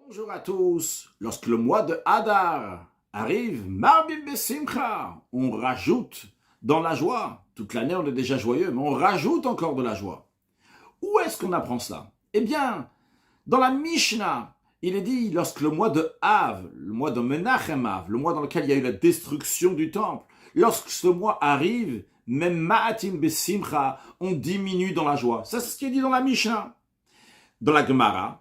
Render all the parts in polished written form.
Bonjour à tous. Lorsque le mois de Hadar arrive, Marbim Besimcha, on rajoute dans la joie. Toute l'année, on est déjà joyeux, mais on rajoute encore de la joie. Où est-ce qu'on apprend cela? Eh bien, dans la Mishnah, il est dit, lorsque le mois de Av, le mois de Menachem Av, le mois dans lequel il y a eu la destruction du temple, lorsque ce mois arrive, même Ma'atim Besimcha, on diminue dans la joie. Ça, c'est ce qui est dit dans la Mishnah. Dans la Gemara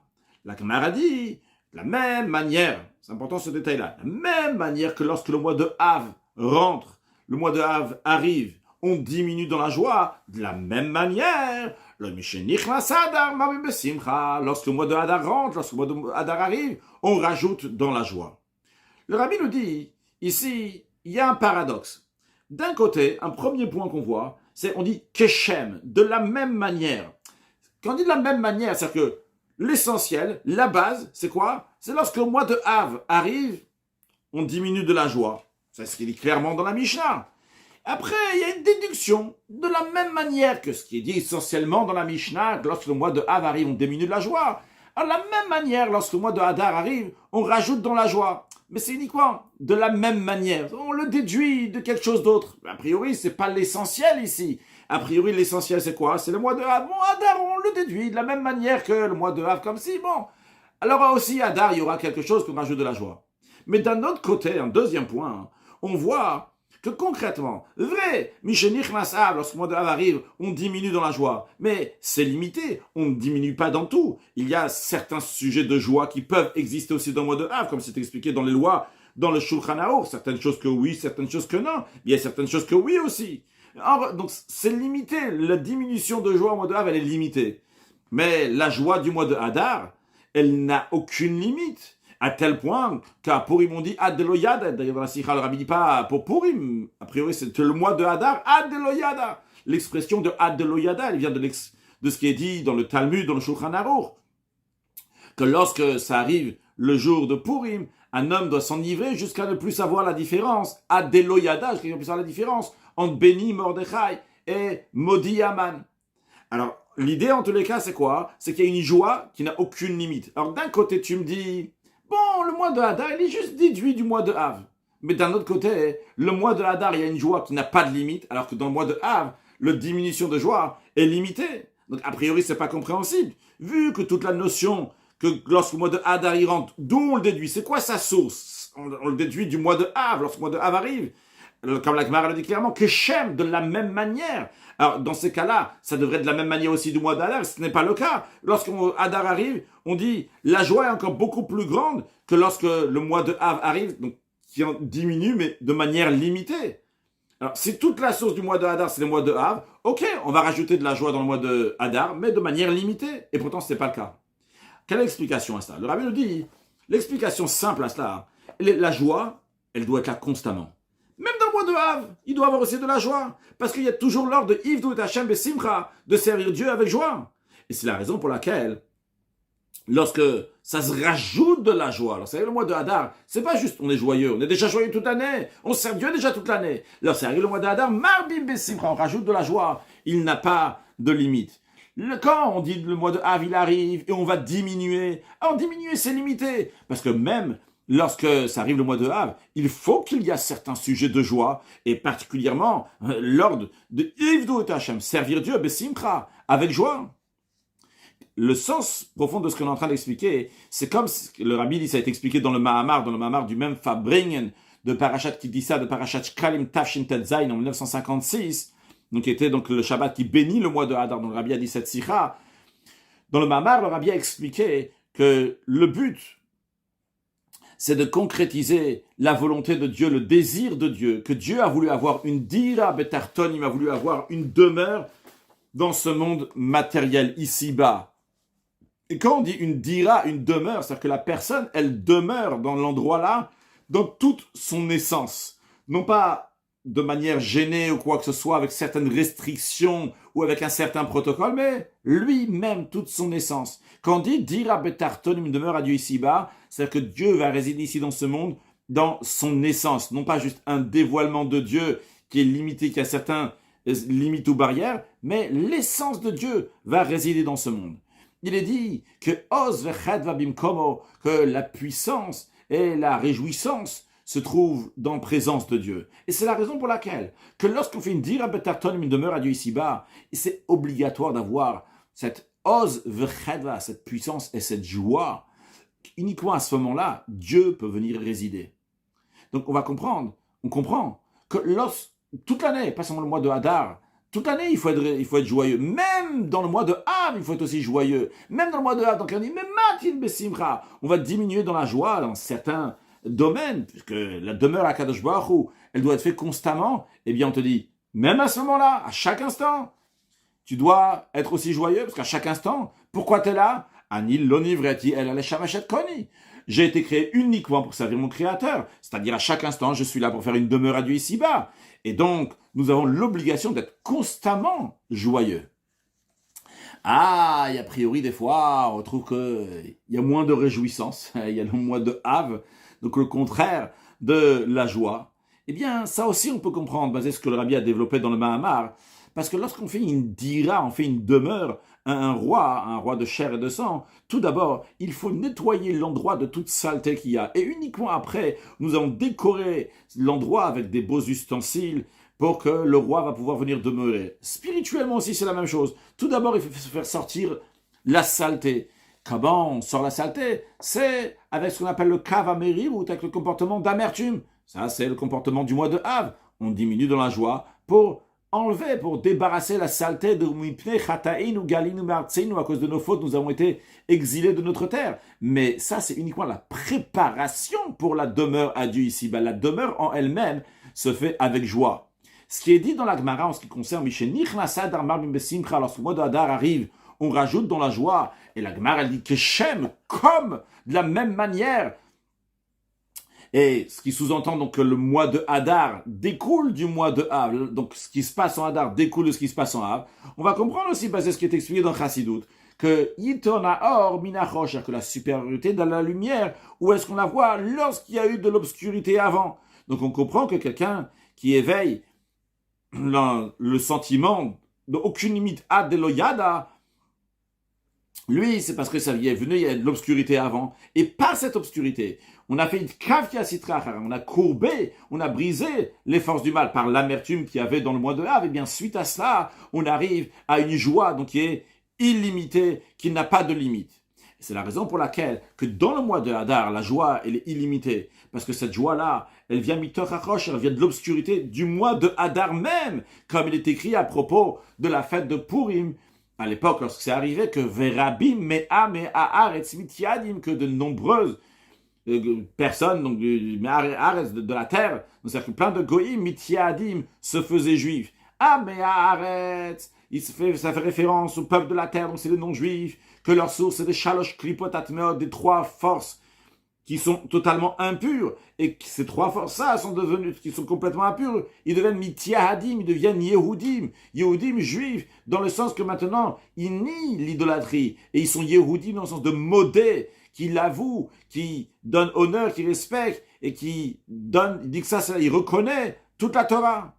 dit, la même manière, c'est important ce détail-là, la même manière que lorsque le mois de Av rentre, le mois de Av arrive, on diminue dans la joie, de la même manière, lorsque le mois de Hadar rentre, lorsque le mois de Hadar arrive, on rajoute dans la joie. Le rabbi nous dit, ici, il y a un paradoxe. D'un côté, un premier point qu'on voit, c'est on dit keshem, de la même manière. Quand on dit de la même manière, c'est-à-dire que l'essentiel, la base, c'est quoi? C'est lorsque le mois de Av arrive, on diminue de la joie. C'est ce qui est dit clairement dans la Mishnah. Après, il y a une déduction. De la même manière que ce qui est dit essentiellement dans la Mishnah, que lorsque le mois de Av arrive, on diminue de la joie. Alors, de la même manière, lorsque le mois de Hadar arrive, on rajoute dans la joie. Mais c'est dit quoi? De la même manière. On le déduit de quelque chose d'autre. A priori, c'est pas l'essentiel ici. A priori, l'essentiel, c'est quoi? C'est le mois de Av. Bon, Hadar, on le déduit de la même manière que le mois de Av, comme si, bon. Alors aussi, Hadar, il y aura quelque chose qu'on rajoute de la joie. Mais d'un autre côté, un deuxième point, on voit que concrètement, vrai, Mishenich Nasav, lorsque le mois de Av arrive, on diminue dans la joie. Mais c'est limité, on ne diminue pas dans tout. Il y a certains sujets de joie qui peuvent exister aussi dans le mois de Av, comme c'est expliqué dans les lois, dans le Shulchan Aruch. Certaines choses que oui, certaines choses que non. Il y a certaines choses que oui aussi. Alors, donc c'est limité, la diminution de joie au mois de Av, elle est limitée. Mais la joie du mois de Hadar, elle n'a aucune limite. À tel point qu'à Purim, on dit Adeloyada. D'ailleurs, dans la Sikha, le rabbi dit pas pour Purim. A priori, c'est le mois de Hadar, Adeloyada. L'expression de Adeloyada, elle vient de ce qui est dit dans le Talmud, dans le Shulchan Aruch. Que lorsque ça arrive le jour de Purim, un homme doit s'enivrer jusqu'à ne plus savoir la différence. Adeloyada, jusqu'à ne plus savoir la différence entre Béni, Mordechai et Modi Aman. Alors, l'idée en tous les cas, c'est quoi? C'est qu'il y a une joie qui n'a aucune limite. Alors, d'un côté, tu me dis, bon, le mois de Hadar, il est juste déduit du mois de Av. Mais d'un autre côté, le mois de Hadar, il y a une joie qui n'a pas de limite, alors que dans le mois de Av, la diminution de joie est limitée. Donc, a priori, c'est pas compréhensible. Vu que toute la notion que lorsque le mois de Hadar y rentre, d'où on le déduit? C'est quoi sa source? On le déduit du mois de Av, lorsque le mois de Av arrive. Comme la Gemara le dit clairement, que Shem, de la même manière. Alors, dans ces cas-là, ça devrait être de la même manière aussi du mois d'Hadar. Ce n'est pas le cas. Lorsque Hadar arrive, on dit, la joie est encore beaucoup plus grande que lorsque le mois de Av arrive, donc, qui en diminue, mais de manière limitée. Alors, si toute la source du mois de Hadar, c'est le mois de Av, ok, on va rajouter de la joie dans le mois de Hadar, mais de manière limitée. Et pourtant, ce n'est pas le cas. Quelle explication à cela? Le rabbi nous dit, l'explication simple à cela, la joie, elle doit être là constamment. Même dans le mois de Av, il doit avoir aussi de la joie. Parce qu'il y a toujours l'ordre de Ivdu et Hashem Besimcha, de servir Dieu avec joie. Et c'est la raison pour laquelle, lorsque ça se rajoute de la joie, alors c'est le mois de Hadar, c'est pas juste on est joyeux, on est déjà joyeux toute l'année, on sert Dieu déjà toute l'année. Alors c'est arrivé le mois de Hadar, Marbim Besimcha, on rajoute de la joie. Il n'a pas de limite. Quand on dit le mois de Av, il arrive et on va diminuer, alors diminuer c'est limité. Parce que même lorsque ça arrive le mois de Av, il faut qu'il y ait certains sujets de joie, et particulièrement l'ordre de Ivdu et Hashem, servir Dieu, Besimcha, avec joie. Le sens profond de ce qu'on est en train d'expliquer, c'est comme le rabbi dit, ça a été expliqué dans le Mahamar du même Fabringen, de Parashat Kidissa, de Parashat Shkalim Tafshin Tet Zayin en 1956, donc qui était donc le Shabbat qui bénit le mois de Hadar, dont le rabbi a dit cette sikha. Dans le Mahamar, le rabbi a expliqué que le but, c'est de concrétiser la volonté de Dieu, le désir de Dieu, que Dieu a voulu avoir une dira betarton, il a voulu avoir une demeure dans ce monde matériel, ici-bas. Et quand on dit une dira, une demeure, c'est-à-dire que la personne, elle demeure dans l'endroit-là, dans toute son essence. Non pas de manière gênée ou quoi que ce soit, avec certaines restrictions ou avec un certain protocole, mais lui-même, toute son essence. Quand on dit dira betarton, une demeure à Dieu ici-bas, c'est-à-dire que Dieu va résider ici dans ce monde, dans son essence, non pas juste un dévoilement de Dieu qui est limité, qui a certaines limites ou barrières, mais l'essence de Dieu va résider dans ce monde. il est dit que Oz vechedva bimkomo, que la puissance et la réjouissance se trouvent dans la présence de Dieu. Et c'est la raison pour laquelle que lorsqu'on fait une dira betarton, une demeure à Dieu ici-bas, c'est obligatoire d'avoir cette Oz vechedva, cette puissance et cette joie. Uniquement à ce moment-là, Dieu peut venir résider. Donc on comprend que toute l'année, pas seulement le mois de Hadar, toute l'année, il faut être joyeux. Même dans le mois de Av, il faut être aussi joyeux. Même dans le mois de Av, donc on dit, mais matin besimcha, on va diminuer dans la joie dans certains domaines, puisque la demeure à Kadosh Baruch Hu, elle doit être faite constamment. Eh bien, on te dit, même à ce moment-là, à chaque instant, tu dois être aussi joyeux, parce qu'à chaque instant, pourquoi tu es là? Anil l'onivreti el aleshamachet koni. J'ai été créé uniquement pour servir mon Créateur, c'est-à-dire à chaque instant, je suis là pour faire une demeure à Dieu ici-bas. Et donc, nous avons l'obligation d'être constamment joyeux. Ah, et a priori, des fois, on trouve qu'il y a moins de réjouissance. Il y a le mois de Av, donc le contraire de la joie. Eh bien, ça aussi, on peut comprendre, basé sur ce que le Rabbi a développé dans le Mahamar, parce que lorsqu'on fait une dira, on fait une demeure, un roi de chair et de sang, tout d'abord, il faut nettoyer l'endroit de toute saleté qu'il y a. Et uniquement après, nous allons décorer l'endroit avec des beaux ustensiles pour que le roi va pouvoir venir demeurer. Spirituellement aussi, c'est la même chose. Tout d'abord, il faut se faire sortir la saleté. Comment on sort la saleté? C'est avec ce qu'on appelle le kavameri, ou avec le comportement d'amertume. Ça, c'est le comportement du mois de Av. On diminue dans la joie pour enlever, pour débarrasser la saleté de Mipne Chataïn ou Galin ou Martzin, à cause de nos fautes, nous avons été exilés de notre terre. Mais ça, c'est uniquement la préparation pour la demeure à Dieu ici. La demeure en elle-même se fait avec joie. Ce qui est dit dans la Gemara en ce qui concerne Mishenich Nasad Armar Bimbesimcha, lorsque le mois de Hadar arrive, on rajoute dans la joie. Et la Gemara, elle dit que Shem, comme de la même manière. Et ce qui sous-entend donc que le mois de Hadar découle du mois de Av. Donc ce qui se passe en Hadar découle de ce qui se passe en Av. On va comprendre aussi, basé sur ce qui est expliqué dans Chassidut, que Yiton Haor Minachosh, que la supériorité dans la lumière, où est-ce qu'on la voit lorsqu'il y a eu de l'obscurité avant. Donc on comprend que quelqu'un qui éveille le sentiment d'aucune limite ad Eloyada, lui, c'est parce que ça y est venu, il y a de l'obscurité avant. Et par cette obscurité, on a fait une kavia sitra, on a courbé, on a brisé les forces du mal par l'amertume qu'il y avait dans le mois de Av. Et bien, suite à cela, on arrive à une joie donc, qui est illimitée, qui n'a pas de limite. Et c'est la raison pour laquelle, que dans le mois de Hadar, la joie, elle est illimitée. Parce que cette joie-là, elle vient mitoch hachosh, elle vient de l'obscurité du mois de Hadar même, comme il est écrit à propos de la fête de Purim, à l'époque, lorsque c'est arrivé, que Verabim, Mea, Haaretz, Mityadim, que de nombreuses personnes, donc Haaretz de la terre, c'est-à-dire que plein de Goïm, Mityadim, se faisaient juifs. Mea Haaretz, ça fait référence au peuple de la terre, donc c'est les non-juifs, que leur source c'est des Shalosh Klipot Atmeot, des trois forces qui sont totalement impurs, et que ces trois forces-là sont devenues, qui sont complètement impures, ils deviennent mityahadim, ils deviennent Yehudim, juifs, dans le sens que maintenant, ils nient l'idolâtrie, et ils sont Yehudim dans le sens de modé, qui l'avouent, qui donnent honneur, qui respectent, et qui donne, il dit que ça, il reconnaît toute la Torah.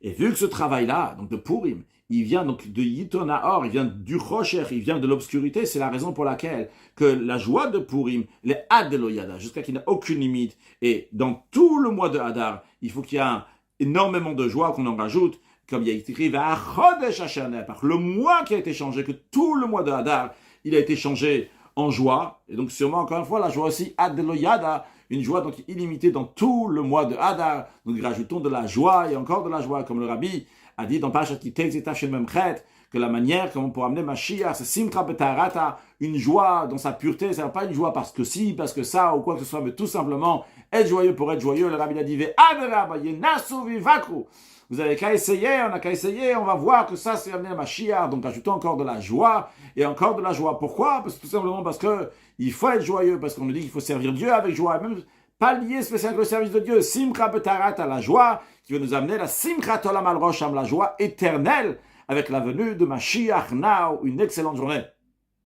Et vu que ce travail-là, donc de Purim, il vient donc de Yiton Haor, il vient du Rocher, il vient de l'obscurité, c'est la raison pour laquelle que la joie de Purim, les Ad Eloyada, jusqu'à qu'il n'y ait aucune limite, et dans tout le mois de Hadar, il faut qu'il y ait énormément de joie qu'on en rajoute, comme il y a écrit à Chodesh Hashanah, par le mois qui a été changé, que tout le mois de Hadar, il a été changé en joie, et donc sûrement encore une fois, la joie aussi Ad Eloyada, une joie donc illimitée dans tout le mois de Hadar, donc rajoutons de la joie et encore de la joie, comme le Rabbi a dit dans Parashat Kitei Zetav Shel Memchet, que la manière comment on peut amener Mashiach, c'est Simcha Betarata, une joie dans sa pureté, c'est pas une joie parce que si, parce que ça, ou quoi que ce soit, mais tout simplement être joyeux pour être joyeux. Le Rabbi a dit vous avez qu'à essayer, on a qu'à essayer, on va voir que ça c'est amener Mashiach, donc ajoutons encore de la joie, et encore de la joie. Pourquoi? Parce que tout simplement parce que il faut être joyeux, parce qu'on nous dit qu'il faut servir Dieu avec joie, et même pas lié spécialement avec le service de Dieu, Simcha Betarata, la joie, qui va nous amener la Simchat Olam Al Rosham, la joie éternelle, avec la venue de Mashiach Now. Une excellente journée.